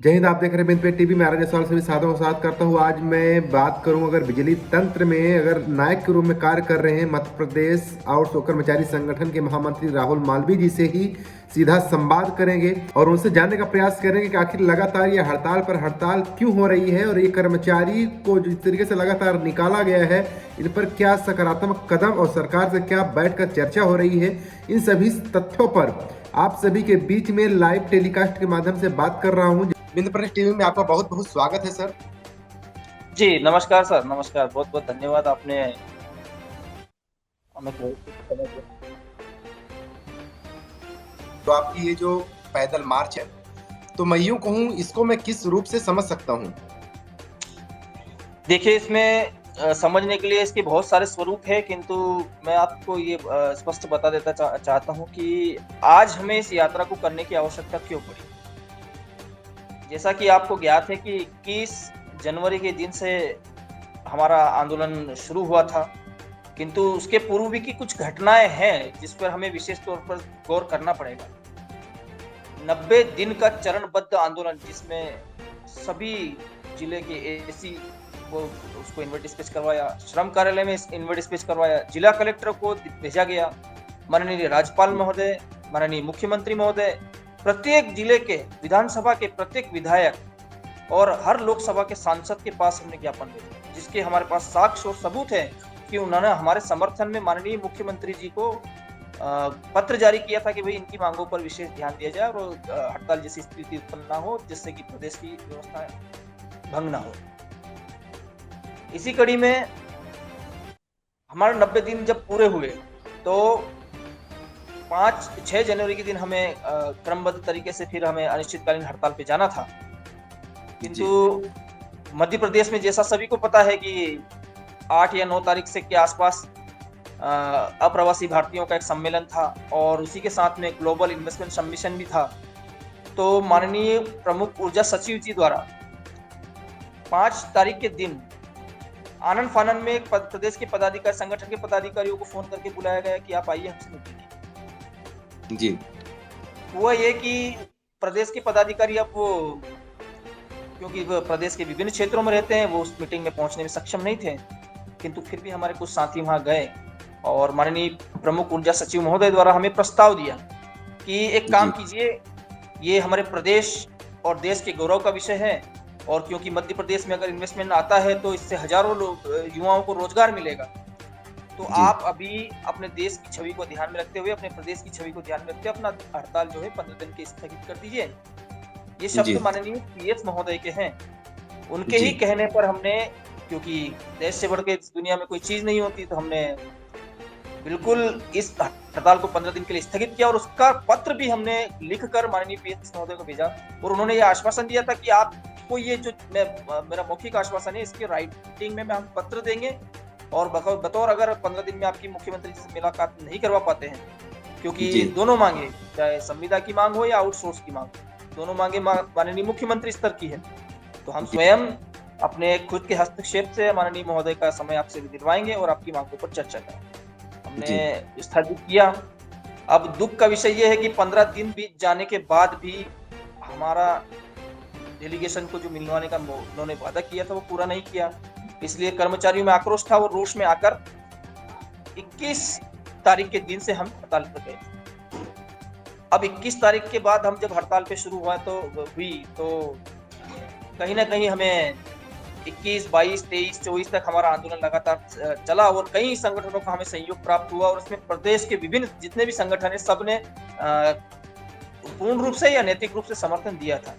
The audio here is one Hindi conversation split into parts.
जय हिंद। आप देख रहे हैं बिंद पे टीवी में। आरजे सवाल सभी साधों के साथ करता हूँ। आज मैं बात करूं, अगर बिजली तंत्र में अगर नायक के रूप में कार्य कर रहे हैं मध्य प्रदेश आउटसोर्स कर्मचारी संगठन के महामंत्री राहुल मालवीय जी से ही सीधा संवाद करेंगे और उनसे जानने का प्रयास करेंगे कि आखिर लगातार ये हड़ताल पर हड़ताल क्यों हो रही है और ये कर्मचारी को जिस तरीके से लगातार निकाला गया है, इन पर क्या सकारात्मक कदम और सरकार से क्या बैठकर चर्चा हो रही है। इन सभी तथ्यों पर आप सभी के बीच में लाइव टेलीकास्ट के माध्यम से बात कर रहा हूँ। बिंद प्रदेश टीवी में आपका बहुत बहुत स्वागत है सर। जी नमस्कार सर, नमस्कार। बहुत बहुत धन्यवाद, आपने हमें समय दिया। तो आपकी ये जो पैदल मार्च है, तो मैं यूं कहूं, इसको मैं किस रूप से समझ सकता हूं? देखिए, इसमें समझने के लिए इसके बहुत सारे स्वरूप है, किंतु मैं आपको ये स्पष्ट बता देता चाहता हूं कि आज हमें इस यात्रा को करने की आवश्यकता क्यों पड़ी। जैसा कि आपको ज्ञात है कि 21 जनवरी के दिन से हमारा आंदोलन शुरू हुआ था, किंतु उसके पूर्व भी की कुछ घटनाएं हैं जिस पर हमें विशेष तौर पर गौर करना पड़ेगा। 90 दिन का चरणबद्ध आंदोलन, जिसमें सभी जिले के एसी को उसको इन्वाइट स्पीच करवाया, श्रम कार्यालय में इन्वाइट स्पीच करवाया, जिला कलेक्टर को भेजा गया, माननीय राज्यपाल महोदय, माननीय मुख्यमंत्री महोदय, प्रत्येक जिले के विधानसभा के प्रत्येक विधायक और हर लोकसभा के सांसद के पास हमने ज्ञापन भेजा, जिसके हमारे पास साक्ष्य और सबूत है कि उन्होंने हमारे समर्थन में माननीय मुख्यमंत्री जी को पत्र जारी किया था कि भाई इनकी मांगों पर विशेष ध्यान दिया जाए और हड़ताल जैसी स्थिति उत्पन्न ना हो, जिससे कि प्रदेश की व्यवस्था भंग ना हो। इसी कड़ी में हमारे 90 दिन जब पूरे हुए तो 5-6 जनवरी के दिन हमें क्रमबद्ध तरीके से फिर हमें अनिश्चितकालीन हड़ताल पे जाना था, किंतु मध्य प्रदेश में जैसा सभी को पता है कि 8 या 9 तारीख से के आसपास अप्रवासी भारतीयों का एक सम्मेलन था और उसी के साथ में ग्लोबल इन्वेस्टमेंट सबमिशन भी था। तो माननीय प्रमुख ऊर्जा सचिव जी द्वारा 5 तारीख के दिन आनंद फानन में प्रदेश के पदाधिकारी, संगठन के पदाधिकारियों को फोन करके बुलाया गया कि आप आइए हमसे मिलिए। जी। हुआ ये कि प्रदेश के पदाधिकारी अब वो, क्योंकि वो प्रदेश के विभिन्न क्षेत्रों में रहते हैं, वो उस मीटिंग में पहुंचने में सक्षम नहीं थे, किंतु फिर भी हमारे कुछ साथी वहां गए और माननीय प्रमुख ऊर्जा सचिव महोदय द्वारा हमें प्रस्ताव दिया कि एक काम कीजिए, ये हमारे प्रदेश और देश के गौरव का विषय है और क्योंकि मध्य प्रदेश में अगर इन्वेस्टमेंट आता है तो इससे हजारों लोग युवाओं को रोजगार मिलेगा, तो आप अभी अपने देश की छवि को ध्यान में रखते हुए, अपने प्रदेश की छवि को ध्यान में रखते हुए अपना हड़ताल जो है 15 दिन के स्थगित कर दीजिए। ये शब्द माननीय पीएस महोदय के हैं। उनके ही कहने पर हमने, क्योंकि देश से बढ़ के इस दुनिया में कोई चीज नहीं होती, तो हमने बिल्कुल इस हड़ताल को 15 दिन के लिए स्थगित किया और उसका पत्र भी हमने लिखकर माननीय पीएस महोदय को भेजा और उन्होंने ये आश्वासन दिया था कि आपको ये जो मेरा मौखिक आश्वासन है, इसके राइटिंग में हम पत्र देंगे और बतौर अगर 15 दिन में आपकी मुख्यमंत्री जी से मुलाकात नहीं करवा पाते हैं, क्योंकि दोनों मांगे, चाहे संविदा की मांग हो या आउटसोर्स की मांग, दोनों मांगे माननीय मुख्यमंत्री स्तर की है, तो हम स्वयं अपने खुद के हस्तक्षेप से माननीय महोदय का समय आपसे दिलवाएंगे और आपकी मांगों पर चर्चा करेंगे। हमने स्थगित किया। अब दुख का विषय यह है कि 15 दिन बीत जाने के बाद भी हमारा डेलीगेशन को जो मिलवाने का उन्होंने वादा किया था वो पूरा नहीं किया, इसलिए कर्मचारियों में आक्रोश था और रोष में आकर 21 तारीख के दिन से हम हड़ताल पर गए। अब 21 तारीख के बाद हम जब हड़ताल पे शुरू तो कहीं ना कहीं हमें 21, 22, 23, 24 तक हमारा आंदोलन लगातार चला और कई संगठनों का हमें सहयोग प्राप्त हुआ और उसमें प्रदेश के विभिन्न जितने भी संगठन है, सबने पूर्ण रूप से या नैतिक रूप से समर्थन दिया था।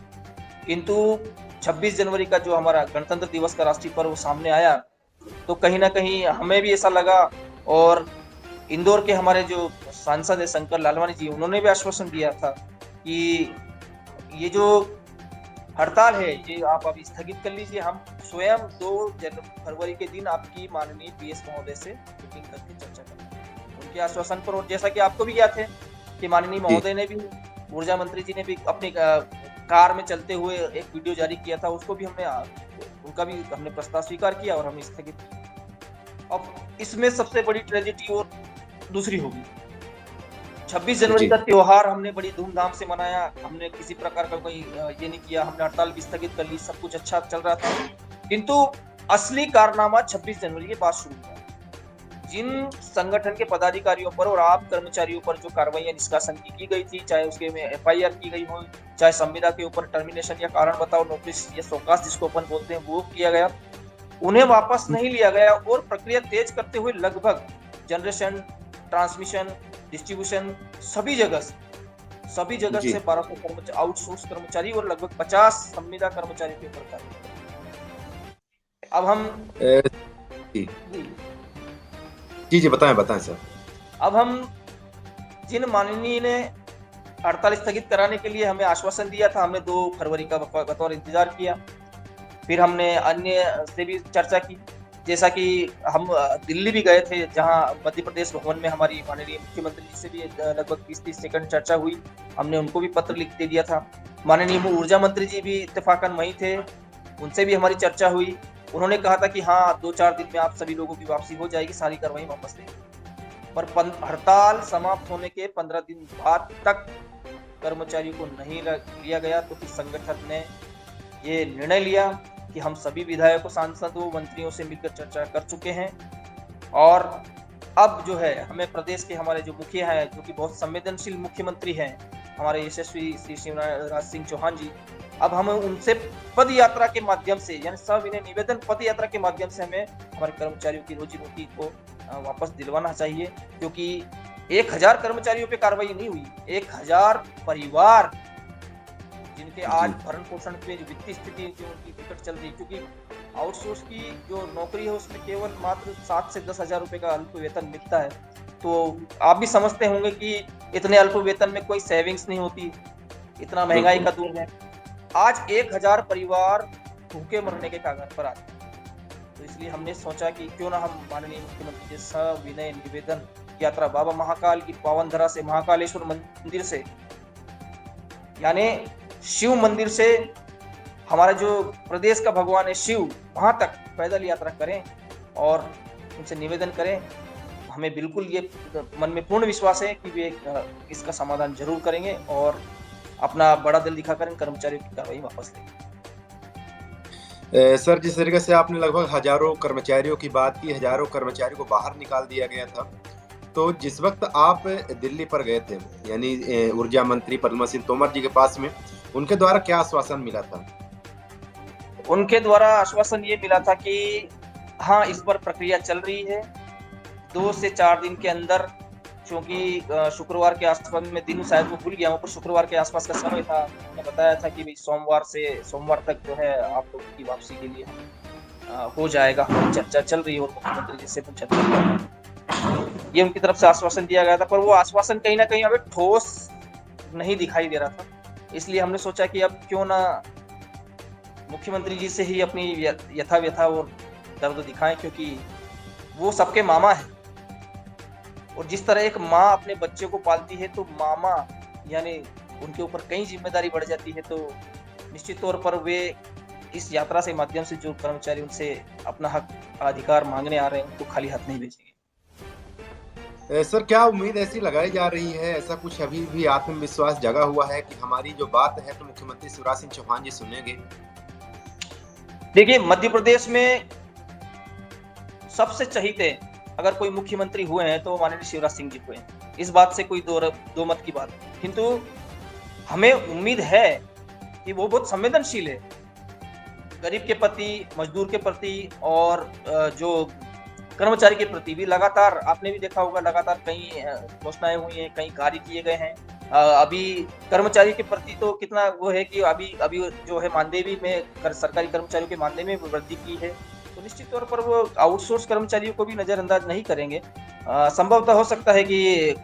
किंतु 26 जनवरी का जो हमारा गणतंत्र दिवस का राष्ट्रीय पर्व सामने आया, तो कहीं ना कहीं हमें भी ऐसा लगा और इंदौर के हमारे जो सांसद है शंकर लालवानी जी, उन्होंने भी आश्वासन दिया था कि ये जो हड़ताल है ये आप अभी स्थगित कर लीजिए, हम स्वयं 2 फरवरी के दिन आपकी माननीय पीएस महोदय से मीटिंग करके चर्चा करेंगे उनके आश्वासन पर। और जैसा कि आपको भी याद है कि माननीय महोदय ने भी, ऊर्जा मंत्री जी ने भी अपनी कार में चलते हुए एक वीडियो जारी किया था, उसको भी उनका भी हमने प्रस्ताव स्वीकार किया और हमने स्थगित किया। अब इसमें सबसे बड़ी ट्रेजेडी और दूसरी होगी, 26 जनवरी जी का त्योहार हमने बड़ी धूमधाम से मनाया। हमने किसी प्रकार का कोई ये नहीं किया, हमने हड़ताल भी स्थगित कर ली, सब कुछ अच्छा चल रहा था। किंतु असली कारनामा 26 जनवरी के बाद शुरू हुआ। जिन संगठन के पदाधिकारियों पर और आम कर्मचारियों पर जो कार्रवाइयां निष्कासन की गई थी, चाहे उसके में एफआईआर की गई हो, चाहे संविदा के ऊपर टर्मिनेशन या कारण बताओ नोटिस या शोकास जिसको अपन बोलते हैं वो किया गया, उन्हें वापस नहीं लिया गया और प्रक्रिया तेज करते हुए लगभग जनरेशन, ट्रांसमिशन, डिस्ट्रीब्यूशन सभी जगह से जी 1200 आउटसोर्स कर्मचारी और लगभग 50 संविदा कर्मचारी के ऊपर कार्रवाई। अब हम अ, जी जी जी बताएं बताएं सर। अब हम जिन माननीय ने हड़ताल स्थगित कराने के लिए हमें आश्वासन दिया था, हमने 2 फरवरी का बतौर इंतजार किया। फिर हमने अन्य से भी चर्चा की, जैसा कि हम दिल्ली भी गए थे, जहां मध्य प्रदेश भवन में हमारी माननीय मुख्यमंत्री जी से भी लगभग 20-30 सेकंड चर्चा हुई। हमने उनको भी पत्र लिख दे दिया था। माननीय ऊर्जा मंत्री जी भी इत्तेफाकन वहीं थे, उनसे भी हमारी चर्चा हुई। उन्होंने कहा था कि हाँ 2-4 दिन में आप सभी लोगों की वापसी हो जाएगी, सारी कार्रवाई वापस लेंगे। पर हड़ताल समाप्त होने के 15 दिन बाद तक कर्मचारियों को नहीं लिया गया, तो फिर संगठन ने ये निर्णय लिया कि हम सभी विधायकों, सांसदों, मंत्रियों से मिलकर चर्चा कर चुके हैं और अब जो है हमें प्रदेश के हमारे जो मुखिया हैं, जो कि बहुत संवेदनशील मुख्यमंत्री हैं, हमारे यशस्वी श्री शिवराज सिंह चौहान जी, अब हमें उनसे पद यात्रा के माध्यम से, यानी सविनय निवेदन पद यात्रा के माध्यम से हमें हमारे कर्मचारियों की रोजी रोटी को वापस दिलवाना चाहिए, क्योंकि 1000 कर्मचारियों पे कार्रवाई नहीं हुई, 1000 परिवार जिनके आज भरण पोषण पे जो वित्तीय स्थिति जो उनकी विकट चल रही है, क्योंकि आउटसोर्स की जो नौकरी है उसमें केवल मात्र 7 से 10 हजार रुपए का अल्प वेतन मिलता है। तो आप भी समझते होंगे कि इतने अल्प वेतन में कोई सेविंग्स नहीं होती, इतना महंगाई का दौर है। आज 1000 परिवार भूखे मरने के कागार पर आते हैं। तो इसलिए हमने सोचा कि क्यों ना हम माननीय मुख्यमंत्री के सविनय निवेदन यात्रा बाबा महाकाल की पावन धरा से, महाकालेश्वर मंदिर से, यानी शिव मंदिर से हमारा जो प्रदेश का भगवान है शिव, वहां तक पैदल यात्रा करें और उनसे निवेदन करें। हमें बिल्कुल ये मन में पूर्ण विश्वास है कि वे इसका समाधान जरूर करेंगे और अपना बड़ा दिल दिखाकर इन कर्मचारियों की कार्रवाई वापस लेंगे। सर, जिस तरीके से आपने लगभग हजारों कर्मचारियों की बात की, हजारों कर्मचारियों को बाहर निकाल दिया गया था, तो जिस वक्त आप दिल्ली पर गए थे, यानी ऊर्जा मंत्री प्रद्युम्न सिंह तोमर जी के पास में, उनके द्वारा क्या आश्वासन मिला था? उनके द्वारा आश्वासन ये मिला था कि हाँ इस पर प्रक्रिया चल रही है, 2 से 4 दिन के अंदर, क्योंकि शुक्रवार के आसपास में दिन शायद वो भूल गया हूँ, पर शुक्रवार के आसपास का समय था। उन्होंने बताया था कि भाई सोमवार तक जो है आप लोगों की वापसी के लिए हो जाएगा, चर्चा चल रही है और मुख्यमंत्री जी से चर्चा कर रहे हैं। ये उनकी तरफ से आश्वासन दिया गया था, पर वो आश्वासन कहीं ना कहीं हमें ठोस नहीं दिखाई दे रहा था। इसलिए हमने सोचा कि अब क्यों ना मुख्यमंत्री जी से ही अपनी यथा और दर्द दिखाएं, क्योंकि वो सबके मामा है और जिस तरह एक माँ अपने बच्चे को पालती है, तो मामा यानी उनके ऊपर कई जिम्मेदारी बढ़ जाती है। तो निश्चित तौर पर वे इस यात्रा से माध्यम से जो कर्मचारी उनसे अपना हक अधिकार मांगने आ रहे हैं उनको खाली हाथ नहीं भेजेंगे। सर, क्या उम्मीद ऐसी लगाई जा रही है, ऐसा कुछ अभी भी आत्मविश्वास जगा हुआ है कि हमारी जो बात है तो मुख्यमंत्री शिवराज सिंह चौहान जी सुनेंगे? देखिए, मध्य प्रदेश में सबसे चहीते अगर कोई मुख्यमंत्री हुए हैं तो माननीय शिवराज सिंह जी हुए हैं, इस बात से कोई दो मत की बात। किंतु हमें उम्मीद है कि वो बहुत संवेदनशील है, गरीब के प्रति, मजदूर के प्रति और जो कर्मचारी के प्रति भी। लगातार आपने भी देखा होगा, लगातार कई घोषणाएं हुई हैं, कई कार्य किए गए हैं। अभी कर्मचारी के प्रति तो कितना वो है कि अभी जो है मानदेय में सरकारी कर्मचारियों के मानदेय में वृद्धि की है, तो निश्चित तौर पर वो आउटसोर्स कर्मचारियों को भी नजरअंदाज नहीं करेंगे। संभवतः हो सकता है कि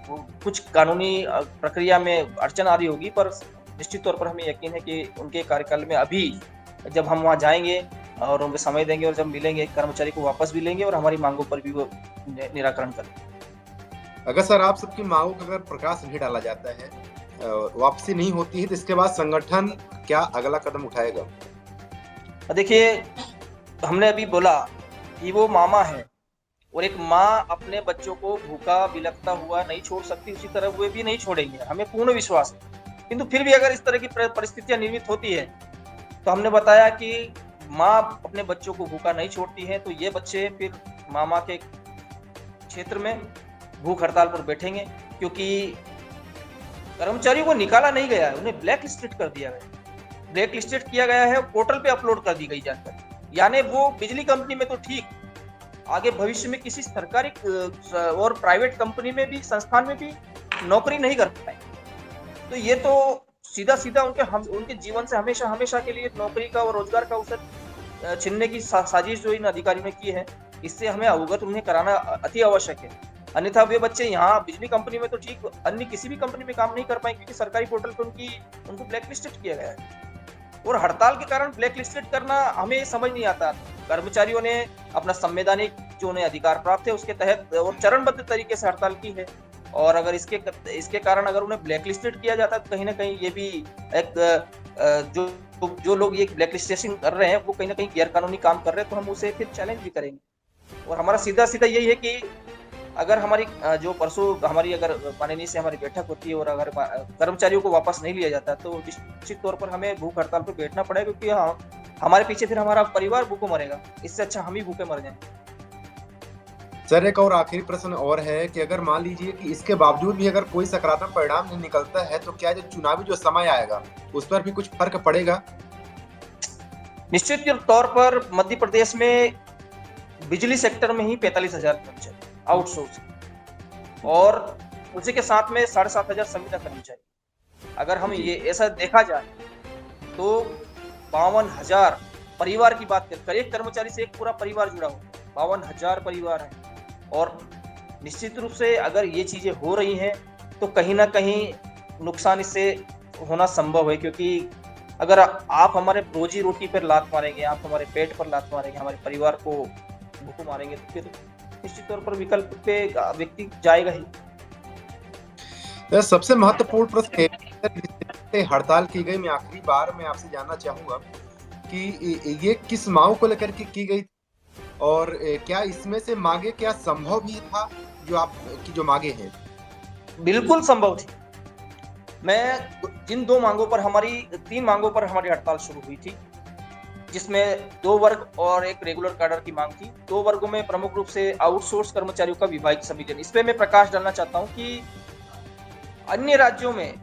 कुछ कानूनी प्रक्रिया में अड़चन आ रही होगी, पर निश्चित तौर पर हमें यकीन है कि उनके कार्यकाल में अभी जब हम वहाँ जाएंगे और उनको समय देंगे और जब मिलेंगे, कर्मचारी को वापस भी लेंगे और हमारी मांगों पर भी वो निराकरण करेंगे। अगर सर आप सबकी मांगों का अगर प्रकाश नहीं डाला जाता है, वापसी नहीं होती है, तो इसके बाद संगठन क्या अगला कदम उठाएगा? देखिए, हमने अभी बोला कि वो मामा है और एक माँ अपने बच्चों को भूखा बिलखता हुआ नहीं छोड़ सकती, उसी तरह वे भी नहीं छोड़ेंगे, हमें पूर्ण विश्वास है। किंतु फिर भी अगर इस तरह की परिस्थितियां निर्मित होती है, तो हमने बताया कि माँ अपने बच्चों को भूखा नहीं छोड़ती है, तो ये बच्चे फिर मामा के क्षेत्र में भूख हड़ताल पर बैठेंगे, क्योंकि कर्मचारियों को निकाला नहीं गया है, उन्हें ब्लैक लिस्टेड कर दिया गया। ब्लैक लिस्टेड किया गया है, पोर्टल पे अपलोड कर दी गई जानकारी। यानी वो बिजली कंपनी में तो ठीक, आगे भविष्य में किसी सरकारी और प्राइवेट कंपनी में भी, संस्थान में भी नौकरी नहीं कर पाए। तो ये तो सीधा सीधा उनके जीवन से हमेशा हमेशा के लिए नौकरी का और रोजगार का अवसर छीनने की साजिश जो इन अधिकारियों ने की है, इससे हमें अवगत उन्हें कराना अति आवश्यक है। अन्यथा वे बच्चे यहाँ बिजली कंपनी में तो ठीक, अन्य किसी भी कंपनी में काम नहीं कर पाएंगे, क्योंकि सरकारी पोर्टल पर उनको ब्लैक लिस्टेड किया गया है। और हड़ताल के कारण ब्लैक लिस्टेड करना हमें समझ नहीं आता। कर्मचारियों ने अपना संवैधानिक जो उन्हें अधिकार प्राप्त है उसके तहत और चरणबद्ध तरीके से हड़ताल की है, और अगर इसके कारण अगर उन्हें ब्लैक लिस्टेड किया जाता तो कहीं ना कहीं ये भी एक जो लोग ये ब्लैक लिस्टेशन कर रहे हैं वो कहीं ना कहीं गैर कानूनी काम कर रहे हैं, तो हम उसे फिर चैलेंज भी करेंगे। और हमारा सीधा सीधा यही है कि अगर हमारी जो परसों हमारी अगर माननीय से हमारी बैठक होती है और अगर कर्मचारियों को वापस नहीं लिया जाता, तो निश्चित तौर पर हमें भूख हड़ताल पर बैठना पड़ेगा, क्योंकि हमारे पीछे फिर हमारा परिवार भूखों मरेगा। इससे अच्छा हम ही भूखे मर जाएं। सर, एक और आखिरी प्रश्न और है कि अगर मान लीजिए कि इसके बावजूद भी अगर कोई सकारात्मक परिणाम नहीं निकलता है, तो क्या जो चुनावी जो समय आएगा उस पर भी कुछ फर्क पड़ेगा? निश्चित तौर पर मध्य प्रदेश में बिजली सेक्टर में ही 45,000 कर्मचारी आउटसोर्स, और उसी के साथ में 7,500 संविदा कर्मचारी। अगर हम ये ऐसा देखा जाए तो 52,000 परिवार की बात करें, एक कर्मचारी से एक पूरा परिवार जुड़ा हुआ, 52,000 परिवार है। और निश्चित रूप से अगर ये चीजें हो रही हैं तो कहीं ना कहीं नुकसान इससे होना संभव है, क्योंकि अगर आप हमारे रोजी रोटी पर लात मारेंगे, आप हमारे पेट पर लात मारेंगे, हमारे परिवार को भूख मारेंगे, तो फिर निश्चित तौर पर विकल्प पे व्यक्ति जाएगा ही। सबसे महत्वपूर्ण प्रश्न हड़ताल की गई, मैं आखिरी बार मैं आपसे जानना चाहूंगा कि ये किस मांग को लेकर के की गई और क्या इसमें से मांगे क्या संभव भी था जो आपकी जो मांगे हैं? बिल्कुल संभव थी। मैं जिन 3 मांगों पर हमारी हड़ताल शुरू हुई थी, जिसमें 2 वर्ग और एक रेगुलर कैडर की मांग थी। 2 वर्गों में प्रमुख रूप से आउटसोर्स कर्मचारियों का विभाजित संविलियन। इस पे मैं प्रकाश डालना चाहता हूं कि अन्य राज्यों में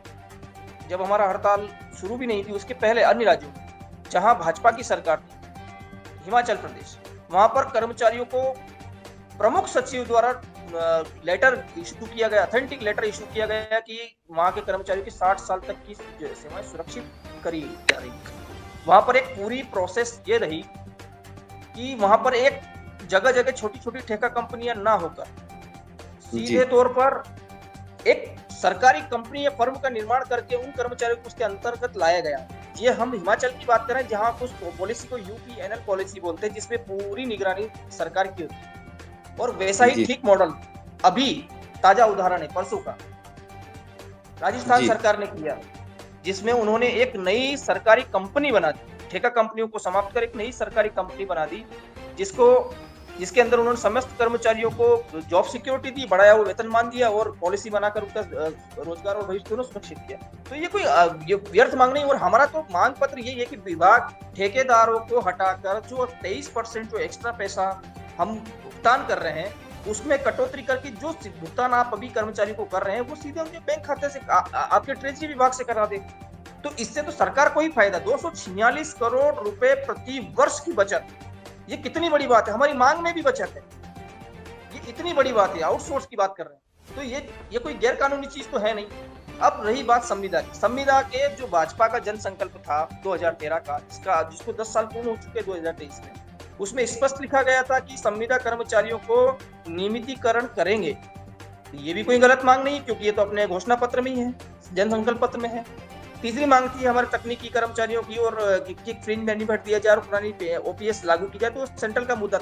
जब हमारा हड़ताल शुरू भी नहीं थी, उसके पहले अन्य राज्यों में जहां भाजपा की सरकार थी, हिमाचल प्रदेश, वहां पर कर्मचारियों को प्रमुख सचिव द्वारा लेटर इशू किया गया, ऑथेंटिक लेटर इशू किया गया कि वहां के कर्मचारियों की 60 साल तक की सेवाएं सुरक्षित करी जा रही। वहां पर एक पूरी प्रोसेस ये रही कि वहां पर एक जगह जगह छोटी छोटी ठेका कंपनियां ना होकर सीधे तौर पर एक सरकारी कंपनी या फर्म का निर्माण करके उन कर्मचारियों को उसके अंतर्गत लाया गया। ये हम हिमाचल की बात करें, जहां कुछ पॉलिसी को यूपीएनएल पॉलिसी बोलते हैं, जिसमें पूरी निगरानी सरकार की होती है। और वैसा ही ठीक मॉडल अभी ताजा उदाहरण है परसों का, राजस्थान सरकार ने किया, जिसमें उन्होंने एक नई सरकारी कंपनी बना दी, ठेका कंपनियों को समाप्त कर एक नई सरकारी कंपनी बना दी, जिसके अंदर उन्होंने समस्त कर्मचारियों को जॉब सिक्योरिटी दी, बढ़ाया हुआ वेतनमान दिया और पॉलिसी बनाकर उनका रोजगार और भविष्य दोनों सुरक्षित किया। तो ये कोई व्यर्थ मांग नहीं। और हमारा तो मांग पत्र यही है कि विभाग ठेकेदारों को हटाकर जो 23% जो एक्स्ट्रा पैसा हम भुगतान कर रहे हैं, उसमें कटौती करके जो भुगतान आप अभी कर्मचारियों को कर रहे हैं वो सीधे उनके बैंक खाते से आपके ट्रेजरी विभाग से करा दे। तो इससे तो सरकार को ही फायदा। 246 करोड़ रुपए प्रति वर्ष की बचत, ये कितनी बड़ी बात है। हमारी मांग में भी बचत है, ये इतनी बड़ी बात है। आउटसोर्स की बात कर रहे हैं, तो ये कोई गैर कानूनी चीज तो है नहीं। अब रही बात संविदा की। संविदा के जो भाजपा का जन संकल्प था 2013 का, जिसको 10 साल पूर्ण हो चुके 2023 में, उसमें स्पष्ट लिखा गया था कि संविदा कर्मचारियों को नियमितीकरण करेंगे। ये भी कोई गलत मांग नहीं, क्योंकि ये तो अपने घोषणा पत्र में ही है, जन संकल्प पत्र में है। तीसरी मांग थी हमारे तकनीकी कर्मचारियों की, और फ्रिंज बेनिफिट दिया जाए और पुरानी ओपीएस लागू की जाए। तो सेंट्रल का मुद्दा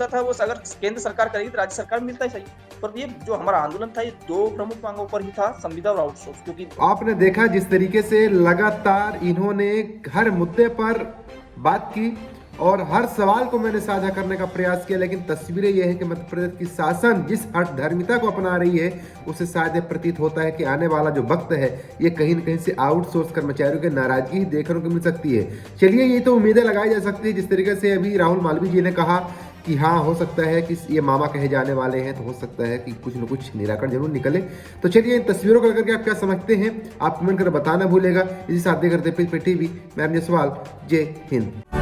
था, वो अगर केंद्र सरकार करेगी तो राज्य सरकार मिलता ही सही। पर ये जो हमारा आंदोलन था, ये 2 प्रमुख मांगों पर ही था, संविदा और आउटसोर्स। क्योंकि आपने देखा जिस तरीके से लगातार इन्होंने हर मुद्दे पर बात की और हर सवाल को मैंने साझा करने का प्रयास किया, लेकिन तस्वीरें यह है कि मध्य प्रदेश की शासन जिस हठधर्मिता को अपना रही है उससे शायद प्रतीत होता है कि आने वाला जो वक्त है ये कहीं न कहीं से आउटसोर्स कर्मचारियों की नाराजगी ही देखने को मिल सकती है। चलिए, ये तो उम्मीदें लगाई जा सकती है। जिस तरीके से अभी राहुल मालवीय जी ने कहा कि हाँ, हो सकता है कि ये मामा कहे जाने वाले हैं, तो हो सकता है कि कुछ न कुछ निराकरण जरूर निकले। तो चलिए, इन तस्वीरों को लेकर के आप क्या समझते हैं आप कमेंट कर बताना भूलेगा। इसी साथ देखते टीवी मैं जयसवाल। जय हिंद।